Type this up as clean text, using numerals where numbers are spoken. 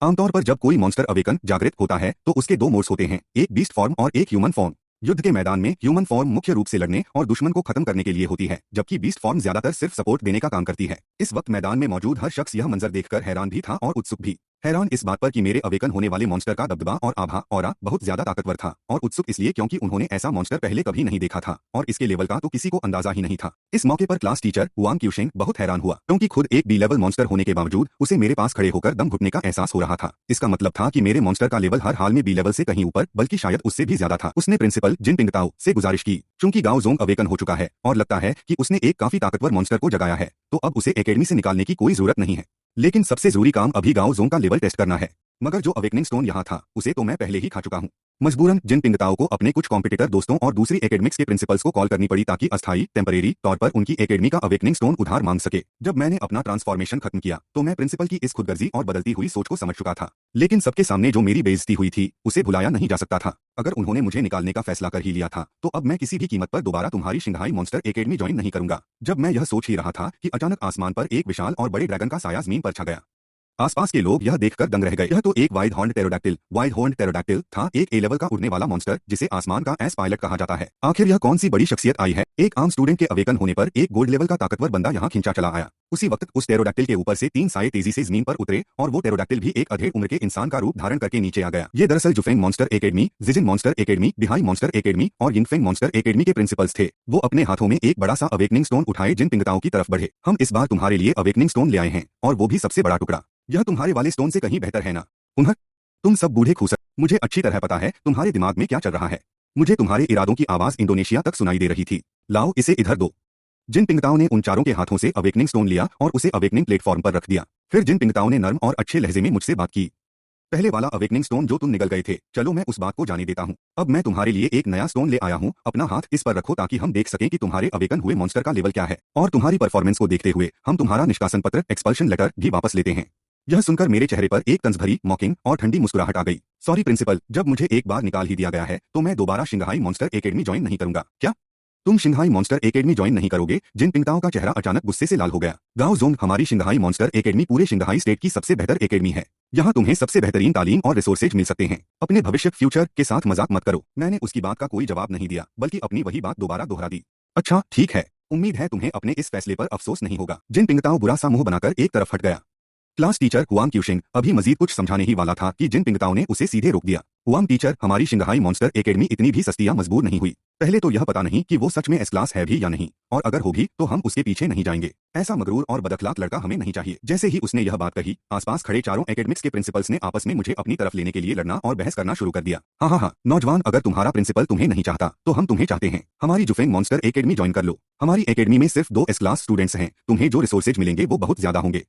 आमतौर पर जब कोई मॉन्स्टर अवेकन जागृत होता है तो उसके दो मोड्स होते हैं, एक बीस्ट फॉर्म और एक ह्यूमन फॉर्म। युद्ध के मैदान में ह्यूमन फॉर्म मुख्य रूप से लड़ने और दुश्मन को खत्म करने के लिए होती है, जबकि बीस्ट फॉर्म ज्यादातर सिर्फ सपोर्ट देने का काम करती है। इस वक्त मैदान में मौजूद हर शख्स यह मंजर देखकर हैरान भी था और उत्सुक भी। हैरान इस बात पर कि मेरे अवेकन होने वाले मॉन्स्टर का दबदबा और आभा ऑरा बहुत ज्यादा ताकतवर था, और उत्सुक इसलिए क्योंकि उन्होंने ऐसा मॉन्स्टर पहले कभी नहीं देखा था और इसके लेवल का तो किसी को अंदाजा ही नहीं था। इस मौके पर क्लास टीचर वांग क्यूशेंग बहुत हैरान हुआ, क्योंकि खुद एक बी लेवल मॉन्स्टर होने के बावजूद उसे मेरे पास खड़े होकर दम घुटने का एहसास हो रहा था। इसका मतलब था कि मेरे मॉन्स्टर का लेवल हर हाल में बी लेवल से कहीं ऊपर, बल्कि शायद उससे भी ज्यादा था। उसने प्रिंसिपल जिन पिंगताओ से गुजारिश की, चूंकि गाओ जोंग अवेकन हो चुका है और लगता है कि उसने एक काफी ताकतवर मॉन्स्टर को जगाया है, तो अब उसे एकेडमी से निकालने की कोई जरूरत नहीं है। लेकिन सबसे जरूरी काम अभी गाओ जोंग का लेवल टेस्ट करना है। मगर जो अवेकनिंग स्टोन यहाँ था उसे तो मैं पहले ही खा चुका हूँ। मजबूरन जिन पिंगताओं को अपने कुछ कॉम्पिटिटर दोस्तों और दूसरी एकेडमिक्स के प्रिंसिपल्स को कॉल करनी पड़ी ताकि अस्थायी टेम्परेरी तौर पर उनकी एकेडमी का अवेकनिंग स्टोन उधार मांग सके। जब मैंने अपना ट्रांसफॉर्मेशन खत्म किया तो मैं प्रिंसिपल की इस खुदगर्जी और बदलती हुई सोच को समझ चुका था। लेकिन सबके सामने जो मेरी बेइज्जती हुई थी उसे भुलाया नहीं जा सकता था। अगर उन्होंने मुझे निकालने का फैसला कर ही लिया था तो अब मैं किसी भी कीमत पर दोबारा तुम्हारी शिंघाई मॉन्स्टर एकेडमी ज्वाइन नहीं करूंगा। जब मैं यह सोच ही रहा था कि अचानक आसमान पर एक विशाल और बड़े ड्रैगन का साया जमीन पर छा गया। आसपास के लोग यह देखकर दंग रह गए। यह तो एक वाइड हॉर्न टेरोडैक्टिल था, एक ए लेवल का उड़ने वाला मॉन्स्टर जिसे आसमान का एस पायलट कहा जाता है। आखिर यह कौन सी बड़ी शख्सियत आई है। एक आम स्टूडेंट के अवेकन होने पर एक गोल्ड लेवल का ताकतवर बंदा यहाँ खिंचा चला आया। उसी वक्त उस टेरोडैक्टिल के ऊपर से 3 साये तेजी से जमीन पर उतरे और वो टेरोडैक्टिल भी एक अधेड़ उम्र के इंसान का रूप धारण करके नीचे आ गया। ये दरअसल Jufeng monster academy, Jijin monster academy, Bihai monster academy और यिंगफेंग मॉन्स्टर एकेडमी के प्रिंसिपल्स थे। वो अपने हाथों में एक बड़ा सा अवेकनिंग स्टोन उठाए जिन पिंगताओं की तरफ बढ़े। हम इस बार तुम्हारे लिए अवेकनिंग स्टोन ले आए हैं, और वो भी सबसे बड़ा टुकड़ा। यह तुम्हारे वाले स्टोन से कहीं बेहतर है ना। उन्हें तुम सब बूढ़े खूसर, मुझे अच्छी तरह पता है तुम्हारे दिमाग में क्या चल रहा है। मुझे तुम्हारे इरादों की आवाज इंडोनेशिया तक सुनाई दे रही थी। लाओ इसे इधर दो। जिन पिंगताओं ने उन चारों के हाथों से अवेकनिंग स्टोन लिया और उसे अवेकनिंग प्लेटफॉर्म पर रख दिया। फिर जिन पिंगताओं ने नर्म और अच्छे लहजे में मुझसे बात की। पहले वाला अवेकनिंग स्टोन जो तुम निगल गए थे, चलो मैं उस बात को जाने देता हूँ। अब मैं तुम्हारे लिए एक नया स्टोन ले आया हूँ। अपना हाथ इस पर रखो ताकि हम देख सकें कि तुम्हारे अवेकन हुए मॉन्स्टर का लेवल क्या है, और तुम्हारी परफॉर्मेंस को देखते हुए हम तुम्हारा निष्कासन पत्र एक्सपल्शन लेटर भी वापस लेते हैं। यह सुनकर मेरे चेहरे पर एक तंज भरी मॉकिंग और ठंडी मुस्कुराहट आ गई। सॉरी प्रिंसिपल, जब मुझे एक बार निकाल ही दिया गया है तो मैं दोबारा शिंघाई मॉन्स्टर एकेडमी ज्वाइन नहीं करूंगा। क्या तुम शिंघाई मॉन्स्टर एकेडमी ज्वाइन नहीं करोगे? जिन पिंगताओं का चेहरा अचानक गुस्से से लाल हो गया। गाओ जोंग, हमारी शिंघाई मॉन्स्टर एकेडमी पूरे शिंघाई स्टेट की सबसे बेहतर एकेडमी है। यहाँ तुम्हें सबसे बेहतरीन तालीम और रिसोर्सेज मिल सकते हैं। अपने भविष्य फ्यूचर के साथ मजाक मत करो। मैंने उसकी बात का कोई जवाब नहीं दिया, बल्कि अपनी वही बात दोबारा दोहरा दी। अच्छा ठीक है, उम्मीद है तुम्हें अपने इस फैसले पर अफसोस नहीं होगा। जिन पिंगताओं बुरा सा मुंह बनाकर एक तरफ हट गया। क्लास टीचर हुआंग क्यूशिंग अभी मजीद कुछ समझाने ही वाला था कि जिन पिंगताओं ने उसे सीधे रोक दिया। हुआंग टीचर, हमारी शिंघाई मॉन्स्टर एकेडमी इतनी भी सस्ती या मजबूर नहीं हुई। पहले तो यह पता नहीं कि वो सच में एस क्लास है भी या नहीं, और अगर हो भी तो हम उसके पीछे नहीं जाएंगे। ऐसा मगरूर और बदअखलाक लड़का हमें नहीं चाहिए। जैसे ही उसने यह बात कही, आसपास खड़े चारों एकेडमिक्स के प्रिंसिपल्स ने आपस में मुझे अपनी तरफ लेने के लिए लड़ना और बहस करना शुरू कर दिया। हाँ, नौजवान, अगर तुम्हारा प्रिंसिपल तुम्हें नहीं चाहता तो हम तुम्हें चाहते हैं। हमारी जुफेंग मॉन्स्टर एकेडमी ज्वाइन कर लो। हमारी एकेडमी में सिर्फ 2 एस क्लास स्टूडेंट्स हैं। तुम्हें जो रिसोर्सेज मिलेंगे वो बहुत ज्यादा होंगे।